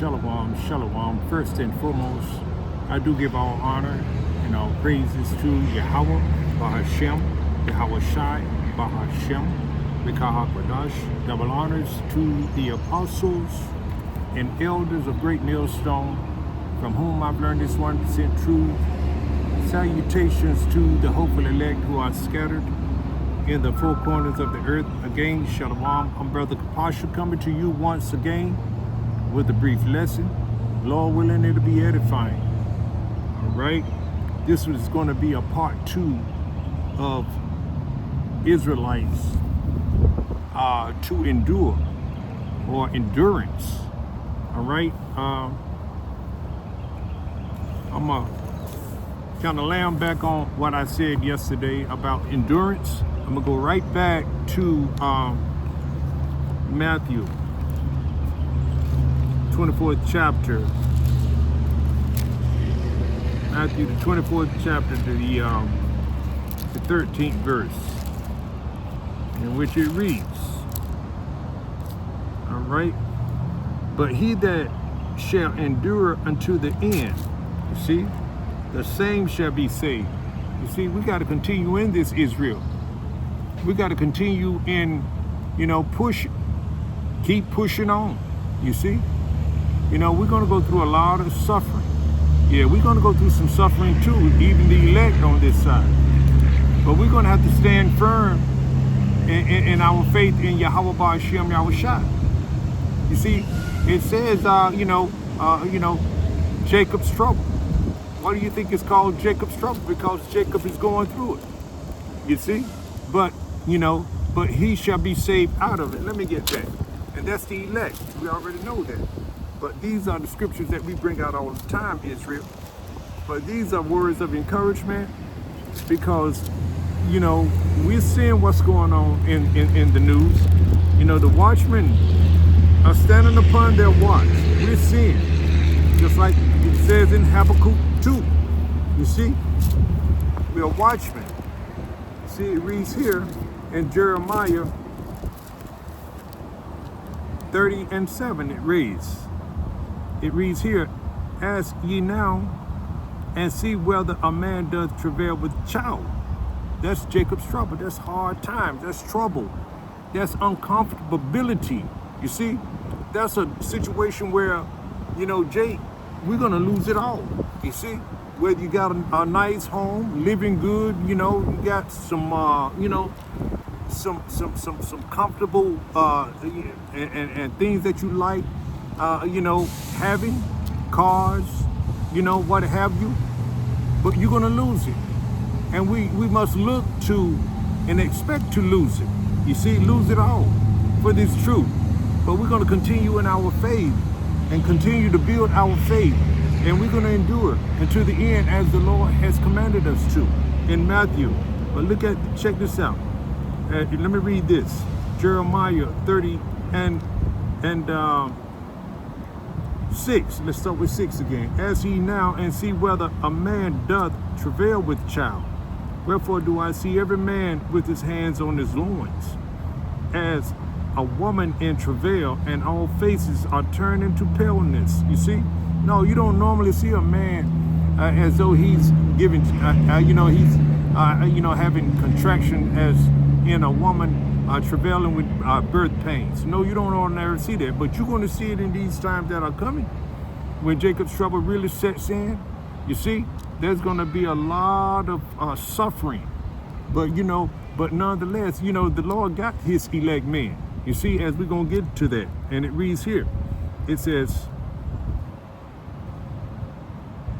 Shalom, shalom. First and foremost, I do give all honor and all praises to Yahweh, Bahashem, Yahweh Shai, Bahashem, Mikah HaKadosh. Double honors to the apostles and elders of Great Millstone, from whom I've learned this 1% truth. Salutations to the hopeful elect who are scattered in the four corners of the earth. Again, shalom. I'm Brother Kapasha coming to you once again with a brief lesson. Lord willing, it'll be edifying. All right. This is going to be a part 2 of Israelites to endure or endurance. All right. I'm going to kind of land back on what I said yesterday about endurance. I'm going to go right back to Matthew 24th chapter. Matthew, the 24th chapter, to the 13th verse, in which it reads, all right, but he that shall endure unto the end, you see, the same shall be saved. You see, we got to continue in this Israel. We got to continue in, keep pushing on, you see. We're going to go through a lot of suffering. Yeah, we're going to go through some suffering too, even the elect on this side. But we're going to have to stand firm in our faith in Yahweh Ba'ashem Yahweh Shai. You see, it says, Jacob's trouble. Why do you think it's called Jacob's trouble? Because Jacob is going through it. You see? But he shall be saved out of it. Let me get that. And that's the elect. We already know that. But these are the scriptures that we bring out all the time, Israel. But these are words of encouragement because, we're seeing what's going on in the news. The watchmen are standing upon their watch. We're seeing, just like it says in Habakkuk 2. You see? We are watchmen. See, it reads here in Jeremiah 30:7. It reads here, ask ye now and see whether a man doth travail with child. That's Jacob's trouble. That's hard times. That's trouble. That's uncomfortability. You see, that's a situation where, Jake, we're going to lose it all. You see, whether you got a nice home, living good, you got some, some comfortable and things that you like, having cars, what have you, but you're going to lose it. And we must look to and expect to lose it. You see, lose it all for this truth. But we're going to continue in our faith and continue to build our faith. And we're going to endure until the end as the Lord has commanded us to in Matthew. But check this out. Let me read this. Jeremiah 30 and 6. Let's start with 6 again. Ask ye now and see whether a man doth travail with child. Wherefore do I see every man with his hands on his loins, as a woman in travail, and all faces are turned into paleness. You see? No, you don't normally see a man as though he's giving, he's having contraction as in a woman travailing with birth pains. No, you don't ordinarily see that, but you're going to see it in these times that are coming, when Jacob's trouble really sets in. You see, there's going to be a lot of suffering, but nonetheless, the Lord got his elect men. You see, as we're going to get to that, and it reads here, it says,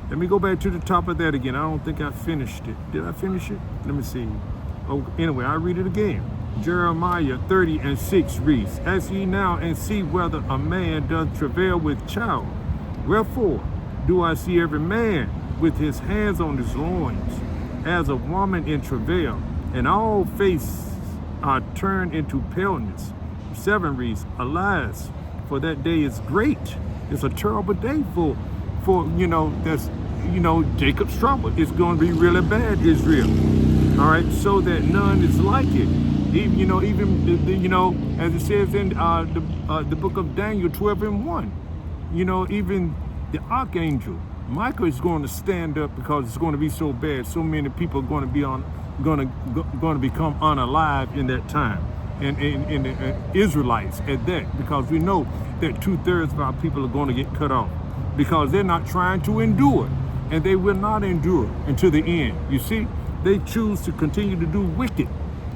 let me go back to the top of that again. I don't think I finished it. Did I finish it? Let me see. Oh, anyway, I'll read it again. Jeremiah 30:6 reads, ask ye now and see whether a man doth travail with child. Wherefore do I see every man with his hands on his loins, as a woman in travail, and all faces are turned into paleness. 7 reads, alas, for that day is great. It's a terrible day for that's Jacob's trouble. It's going to be really bad, Israel. All right, so that none is like it. Even as it says in the book of Daniel 12:1. even the archangel Michael is going to stand up because it's going to be so bad. So many people are going to be going to become unalive in that time, and the Israelites at that, because we know that 2/3 of our people are going to get cut off because they're not trying to endure, and they will not endure until the end. You see, they choose to continue to do wicked.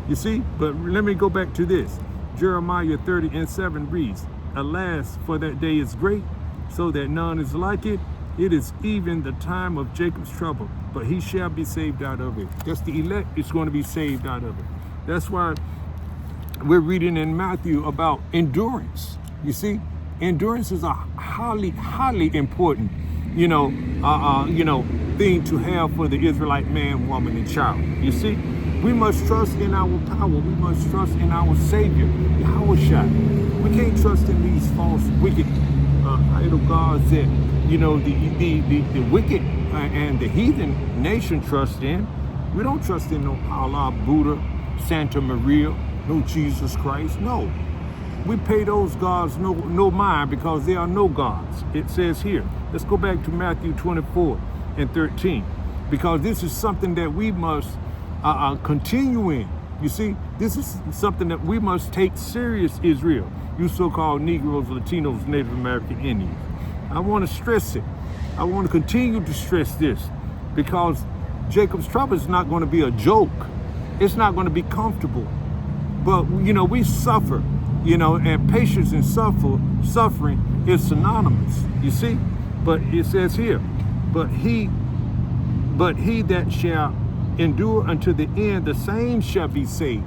You see, but let me go back to this. Jeremiah 30:7 reads, "Alas, for that day is great, so that none is like it. It is even the time of Jacob's trouble, but he shall be saved out of it." That's the elect is going to be saved out of it. That's why we're reading in Matthew about endurance. You see, endurance is a highly, highly important, thing to have for the Israelite man, woman, and child. You see, we must trust in our power. We must trust in our Savior, Yahushua. We can't trust in these false, wicked idol gods that the wicked and the heathen nation trust in. We don't trust in no Allah, Buddha, Santa Maria, no Jesus Christ. No, we pay those gods no mind because they are no gods. It says here. Let's go back to Matthew 24:13, because this is something that we must continue in. You see, this is something that we must take serious, Israel. You so-called Negroes, Latinos, Native American Indians. I want to stress it. I want to continue to stress this, because Jacob's trouble is not going to be a joke. It's not going to be comfortable. But, we suffer, and patience and suffering is synonymous, you see? But it says here, but he that shall endure unto the end, the same shall be saved.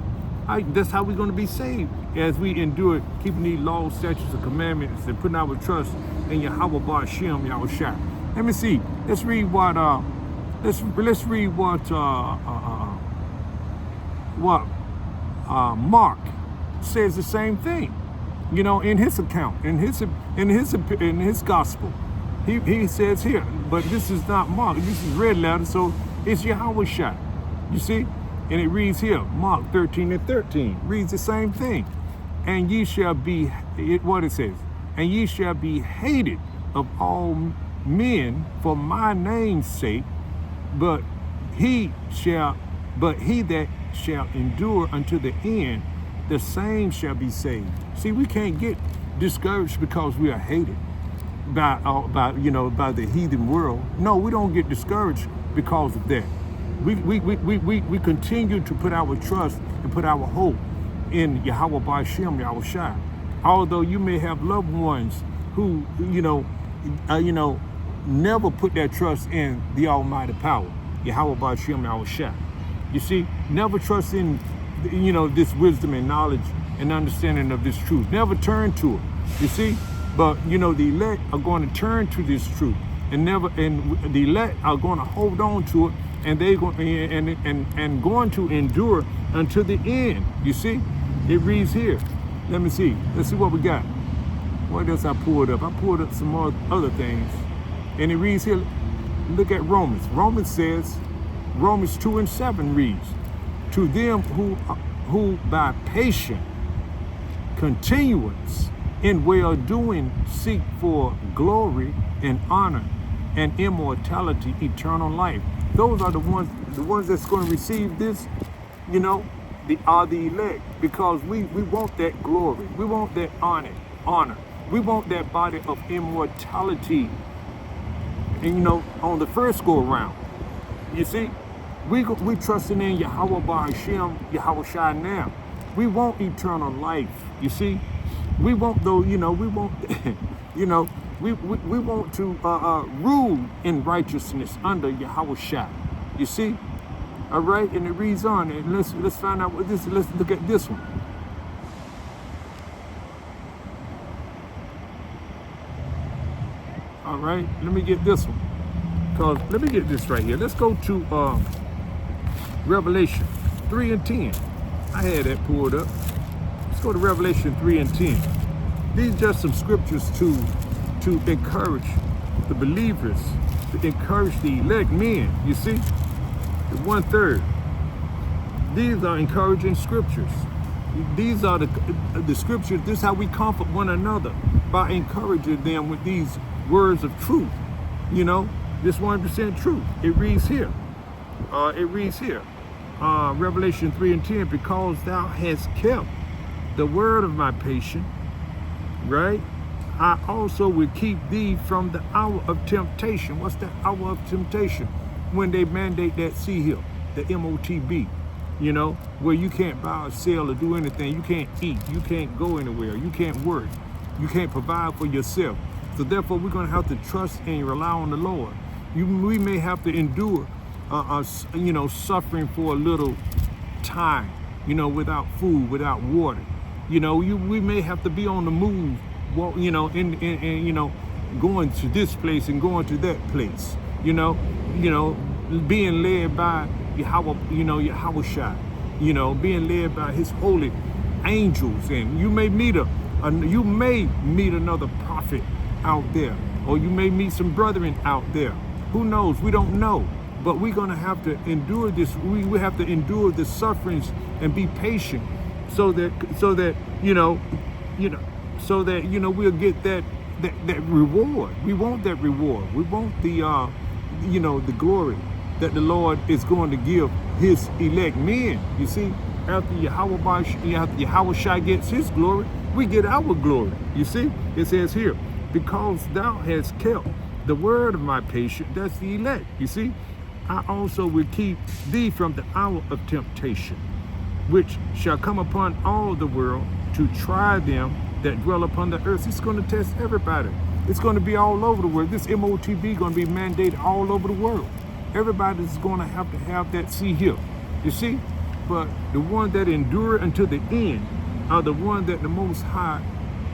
That's how we're going to be saved, as we endure, keeping these laws, statutes, and commandments, and putting our trust in Yahweh Ba'ashem, Yahushua. Let me see. Let's read what. Let's read what Mark says the same thing. In his account, in his gospel, he says here. But this is not Mark. This is red letter, so it's Yahushua. You see. And it reads here, Mark 13:13, reads the same thing. And ye shall be, what it says, and ye shall be hated of all men for my name's sake, but he that shall endure unto the end, the same shall be saved. See, we can't get discouraged because we are hated by the heathen world. No, we don't get discouraged because of that. We continue to put our trust and put our hope in Yahweh Ba'ashem, Yahushua. Although you may have loved ones who, never put their trust in the Almighty power, Yahweh Ba'ashem, Yahushua. You see, never trust in, this wisdom and knowledge and understanding of this truth. Never turn to it. You see, but the elect are going to turn to this truth, and the elect are going to hold on to it. And they going going to endure until the end. You see, it reads here. Let me see. Let's see what we got. What else I pulled up? I pulled up some more other things, and it reads here. Look at Romans. Romans 2:7 reads, "To them who by patient continuance in well-doing seek for glory and honor and immortality, eternal life." Those are the ones that's going to receive this, are the elect, because we want that glory. We want that honor. We want that body of immortality. And on the first go around, you see, we trusting in Yahweh Ba'ashem, Yahushua now. We want eternal life. You see, we want we want, We want to rule in righteousness under Yahushua. You see? All right, and it reads on, and let's find out what this is. Let's look at this one. All right, let me get this one. Let me get this right here. Let's go to Revelation 3:10. I had that pulled up. Let's go to Revelation 3:10. These are just some scriptures to encourage the believers, to encourage the elect men. You see, the 1/3. These are encouraging scriptures. These are the scriptures. This is how we comfort one another. by encouraging them with these words of truth. You know, this 100% truth. It reads here. Revelation 3:10, because thou hast kept the word of my patience, right? I also will keep thee from the hour of temptation. What's the hour of temptation? When they mandate that C here, the MOTB, you know, where you can't buy or sell or do anything. You can't eat. You can't go anywhere. You can't work. You can't provide for yourself. So therefore, we're going to have to trust and rely on the Lord. We may have to endure, suffering for a little time, without food, without water. We may have to be on the move, going to this place and going to that place. Being led by Yahweh Shai, being led by His holy angels, and you may meet another prophet out there, or you may meet some brethren out there. Who knows? We don't know. But we're gonna have to endure this. We have to endure the sufferings and be patient, so that we'll get that reward. We want that reward. We want the glory that the Lord is going to give His elect men. You see, after Yahweh Shai gets His glory, we get our glory. You see, it says here, because thou hast kept the word of my patience, that's the elect. You see, I also will keep thee from the hour of temptation, which shall come upon all the world to try them that dwell upon the earth. It's going to test everybody. It's going to be all over the world. This MOTB going to be mandated all over the world. Everybody's going to have that see here. You see? But the ones that endure until the end are the ones that the Most High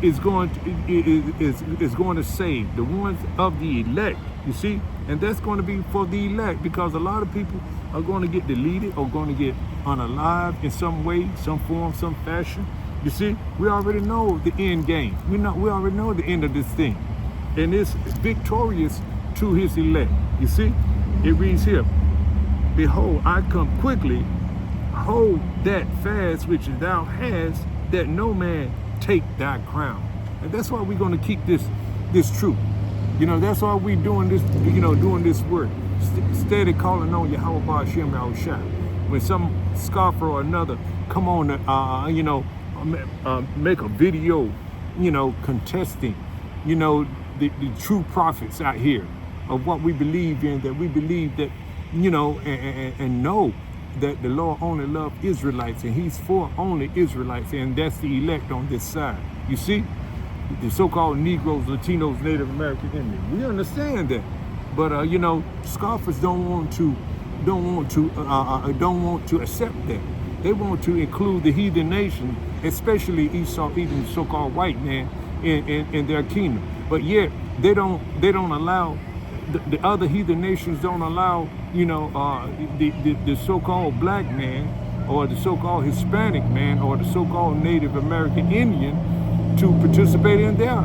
is going to save. The ones of the elect. You see? And that's going to be for the elect, because a lot of people are going to get deleted or going to get unalived in some way, some form, some fashion. You see, we already know the end game. We already know the end of this thing. And it's victorious to His elect. You see, it reads here, behold, I come quickly, hold that fast which thou hast, that no man take thy crown. And that's why we're going to keep this truth. That's why we're doing this, doing this work. Steady calling on Yahweh Ba'ashem Yahushua. When some scoffer or another come on, make a video, contesting, the true prophets out here of what we believe in, that we believe that, and know that the Lord only loves Israelites, and He's for only Israelites, and that's the elect on this side. You see? The so-called Negroes, Latinos, Native American Indians. We understand that, but scoffers don't want to accept that. They want to include the heathen nation, especially Esau, even the so-called white man, in their kingdom. But yet they don't allow the other heathen nations don't allow the so-called black man, or the so-called Hispanic man, or the so-called Native American Indian to participate in their,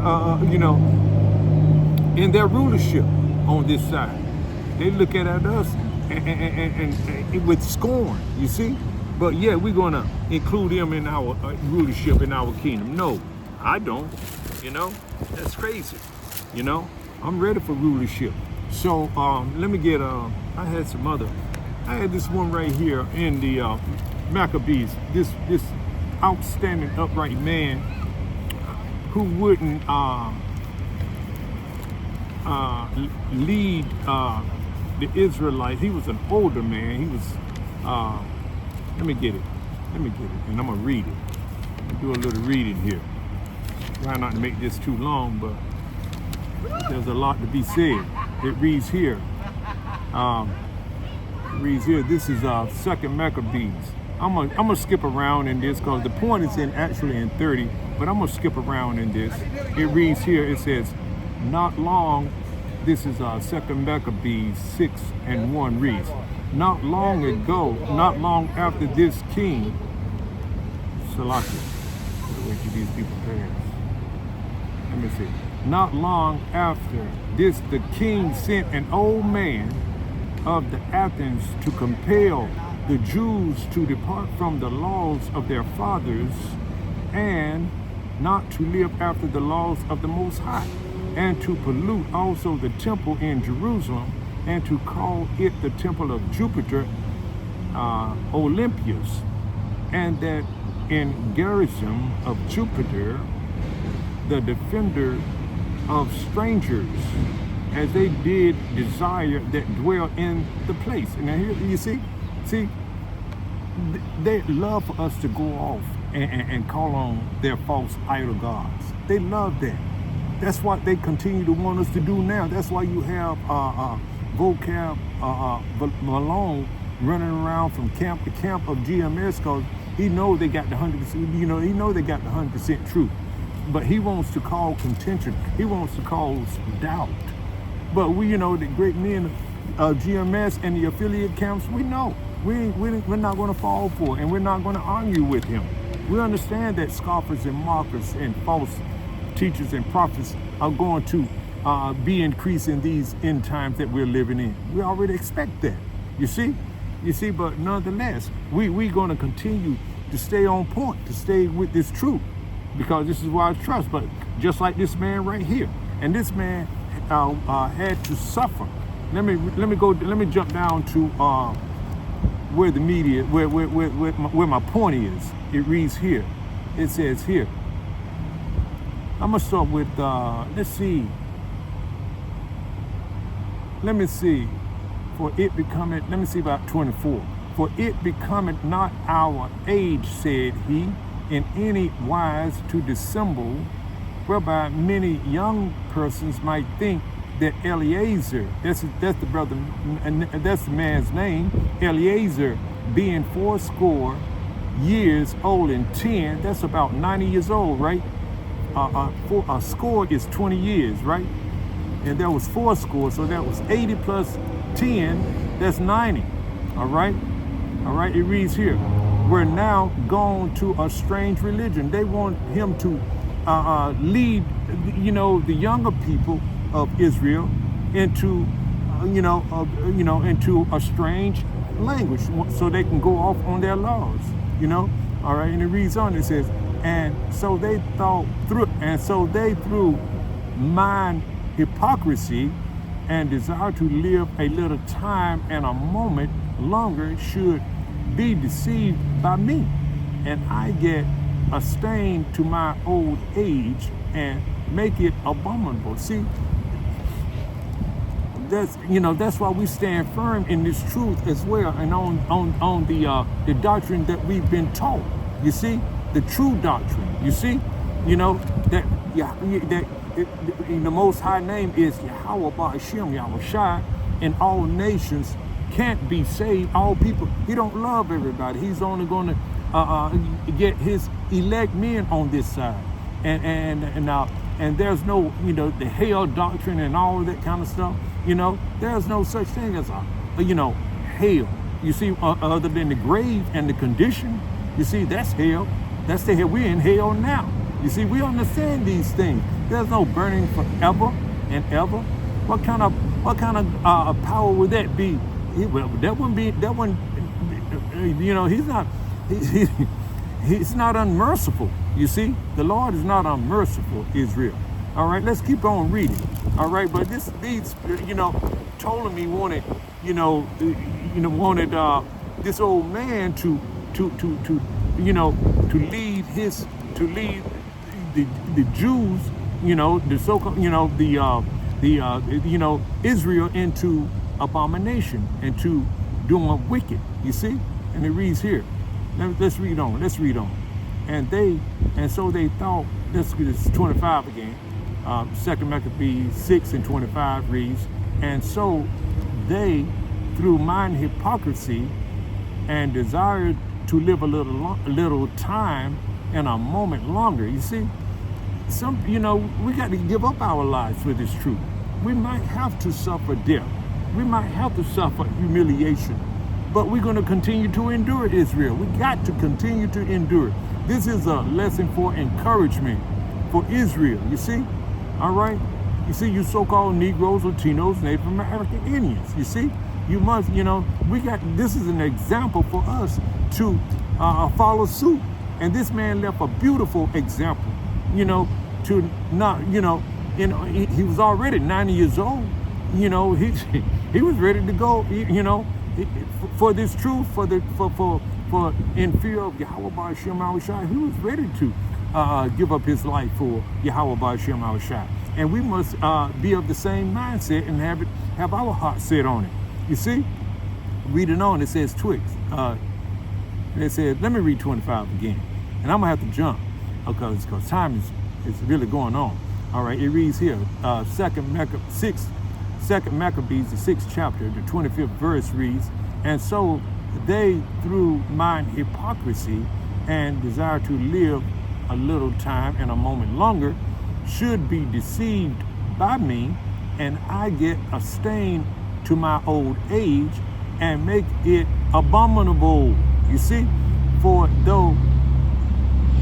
in their rulership on this side. They look at us and with scorn, you see? But yeah, we're going to include them in our rulership, in our kingdom. No, I don't, That's crazy, I'm ready for rulership. So let me get, I had this one right here in the Maccabees, this outstanding upright man who wouldn't lead the Israelites. He was an older man. He was, let me get it, and I'm gonna read it. I'm gonna do a little reading here. Try not to make this too long, but there's a lot to be said. It reads here. This is 2nd Maccabees. I'm gonna skip around in this because the point is actually in 30, but I'm gonna skip around in this. It reads here. It says, not long. This is 2nd Maccabees 6:1 reads, not long ago, not long after this king, Salakia. Wait till these people pass. Let me see. Not long after this, the king sent an old man of the Athens to compel the Jews to depart from the laws of their fathers and not to live after the laws of the Most High, and to pollute also the temple in Jerusalem, and to call it the temple of Jupiter Olympius, and that in garrison of Jupiter, the defender of strangers, as they did desire that dwell in the place. And now here you see, they love for us to go off and call on their false idol gods. They love that. That's what they continue to want us to do now. That's why you have vocab Malone running around from camp to camp of GMS, because he knows they got the 100%. He knows they got the 100% truth, but he wants to cause contention. He wants to cause doubt. But we, the great men of GMS and the affiliate camps, we know we're not going to fall for it, and we're not going to argue with him. We understand that scoffers and mockers and false teachers and prophets are going to be increasing these end times that we're living in. We already expect that. You see, but nonetheless, we're going to continue to stay on point, to stay with this truth, because this is why I trust. But just like this man right here, and this man had to suffer. Let me jump down to where the media, where my point is. It reads here. It says here. I'm gonna start with let's see. Let me see. For it becometh, let me see about 24. For it becometh not our age, said he, in any wise to dissemble, whereby many young persons might think that Eliezer, that's the brother, and that's the man's name, Eliezer, being 80 years old and 10, that's about 90 years old, right? For a score is 20 years, right? And there was 80, so that was 80 plus 10, that's 90. All right, it reads here, we're now gone to a strange religion. They want him to lead, the younger people of Israel into, into a strange language, so they can go off on their laws, All right, and it reads on. It says, and so they through mind hypocrisy and desire to live a little time and a moment longer should be deceived by me, and I get a stain to my old age and make it abominable. See, that's why we stand firm in this truth as well, and on the doctrine that we've been taught. You see, the true doctrine. You see, that the Most High name is Yahweh Ba'ashem Yahushai, and all nations can't be saved. All people, he don't love everybody. He's only going to get his elect men on this side, and there's no, the hell doctrine and all of that kind of stuff. There's no such thing as hell. You see, other than the grave and the condition. You see, that's hell. That's the hell. We're in hell now. You see, we understand these things. There's no burning forever and ever. What kind of power would that be? That wouldn't be. He's not unmerciful. You see, the Lord is not unmerciful, Israel. All right, let's keep on reading. All right, but these Ptolemy wanted, this old man to lead the Jews, the so-called, Israel into abomination and to doing wicked. You see, and it reads here. Let's read on. And so they thought. This is 25 again. 2 Maccabees 6 and 25 reads, and so they, through mind hypocrisy and desired to live a little time and a moment longer. You see, we got to give up our lives for this truth. We might have to suffer death. We might have to suffer humiliation, but we're going to continue to endure, Israel. We got to continue to endure. This is a lesson for encouragement for Israel, you see? All right? You see, you so-called Negroes, Latinos, Native American Indians, you see? You must, this is an example for us to follow suit. And this man left a beautiful example. you know, to not, he was already 90 years old. He was ready to go, for this truth, for in fear of Yahweh Ba'ashem Yahushua. He was ready to give up his life for Yahweh Ba'ashem Yahushua. And we must be of the same mindset and have our heart set on it. You see, reading on, it says twigs. It says, let me read 25 again, and I'm gonna have to jump because time is really going on. All right, it reads here, Second Maccabees, the 6th chapter, the 25th verse reads, and so they, through mine hypocrisy and desire to live a little time and a moment longer, should be deceived by me, and I get a stain to my old age and make it abominable. You see, for though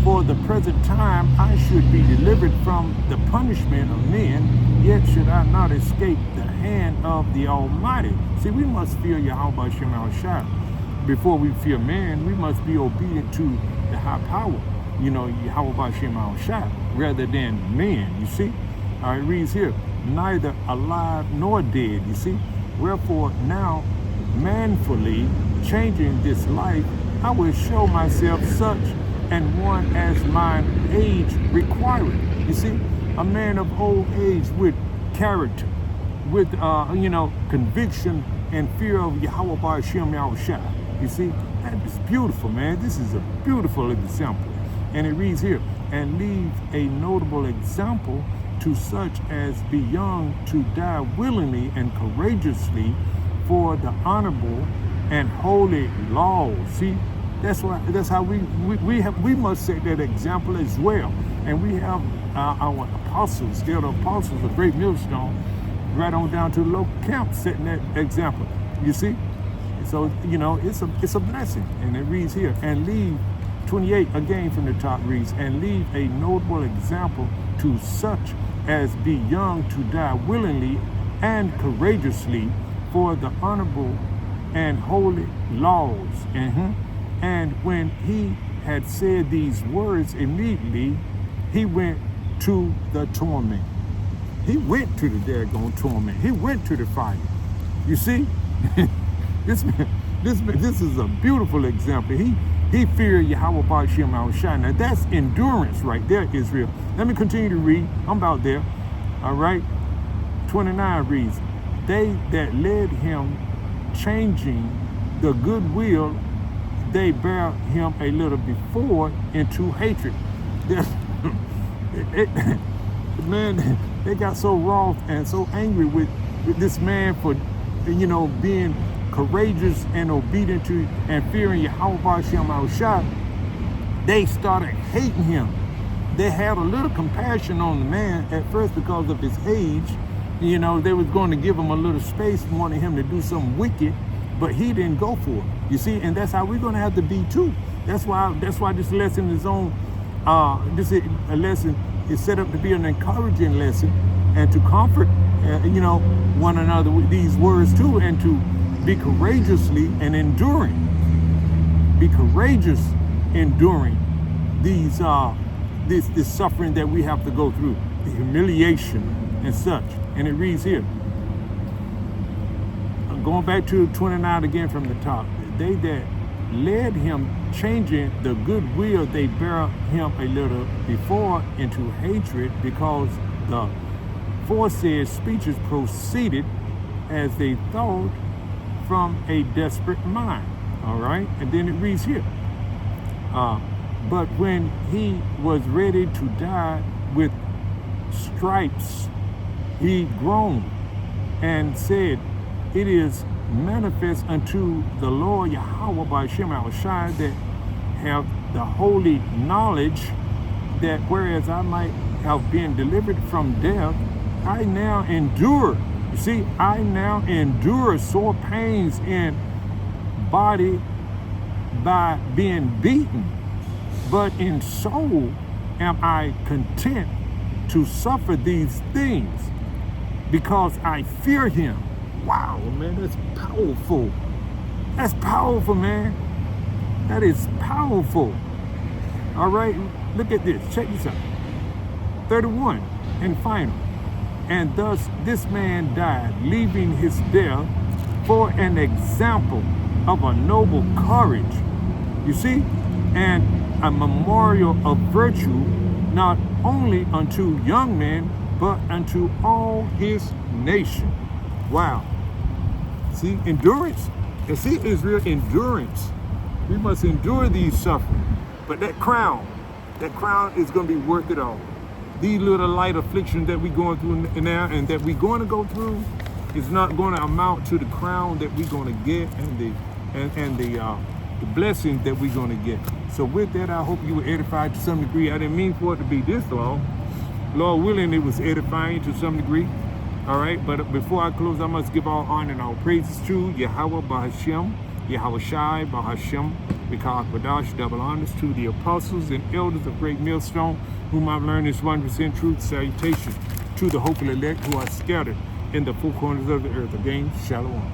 for the present time I should be delivered from the punishment of men, yet should I not escape the hand of the Almighty. See, we must fear Yahweh Shem Shai. Before we fear man, we must be obedient to the high power, Yahweh Shem Shai, rather than men, you see. It reads here, neither alive nor dead, you see. Wherefore now, manfully changing this life, I will show myself such and one as mine age requireth. You see, a man of old age with character, with conviction and fear of Yahweh Ba'ashem Yahushua. You see, that is beautiful, man. This is a beautiful example. And it reads here, and leave a notable example to such as be young to die willingly and courageously for the honorable and holy laws. See, that's how we must set that example as well. And we have our apostles, they're the apostles of Great Millstone, right on down to the local camp, setting that example. You see, so it's a blessing. And it reads here, and leave 28 again from the top reads, and leave a notable example to such as be young to die willingly and courageously for the honorable and holy laws. And when he had said these words, immediately he went to the torment. He went to the daggone torment. He went to the fire. You see, this is a beautiful example. He feared Yahweh Ba'ashem Yahushua. Now that's endurance right there, Israel. Let me continue to read. I'm about there. All right. 29 reads, they that led him changing the goodwill they bear him a little before into hatred. Man, they got so wroth and so angry with this man for, being courageous and obedient to and fearing Yahweh Ba'ashem Yahushua. They started hating him. They had a little compassion on the man at first because of his age. They was going to give him a little space, wanting him to do something wicked, but he didn't go for it. You see, and that's how we're going to have to be too. That's why this lesson is on. A lesson is set up to be an encouraging lesson and to comfort, one another with these words too, and to be courageously and enduring. Be courageous, enduring these this suffering that we have to go through, the humiliation and such. And it reads here, going back to 29 again from the top, they that led him changing the goodwill they bear him a little before into hatred, because the foresaid speeches proceeded as they thought from a desperate mind. All right, and then it reads here, but when he was ready to die with stripes, he groaned and said, it is manifest unto the Lord Yahweh Ba'ashem Yahushua that have the holy knowledge, that whereas I might have been delivered from death, I now endure. You see, I now endure sore pains in body by being beaten, but in soul am I content to suffer these things, because I fear him. Wow, man, that's powerful. That's powerful, man. That is powerful. All right, look at this. Check this out. 31 and final. And thus this man died, leaving his death for an example of a noble courage, you see, and a memorial of virtue, not only unto young men, but unto all his nation. Wow. See, endurance. And see, Israel, endurance. We must endure these sufferings. But that crown is going to be worth it all. These little light afflictions that we're going through now and that we're going to go through is not going to amount to the crown that we're going to get and the blessings that we're going to get. So with that, I hope you were edified to some degree. I didn't mean for it to be this long. Lord willing, it was edifying to some degree. All right, but before I close, I must give all honor and all praises to Yahweh Bahashem, Yahweh Shai Bahashem, Mikal Quadash, double honors to the apostles and elders of Great Millstone, whom I've learned this 100% truth. Salutation to the hopeful elect who are scattered in the four corners of the earth. Again, Shalom.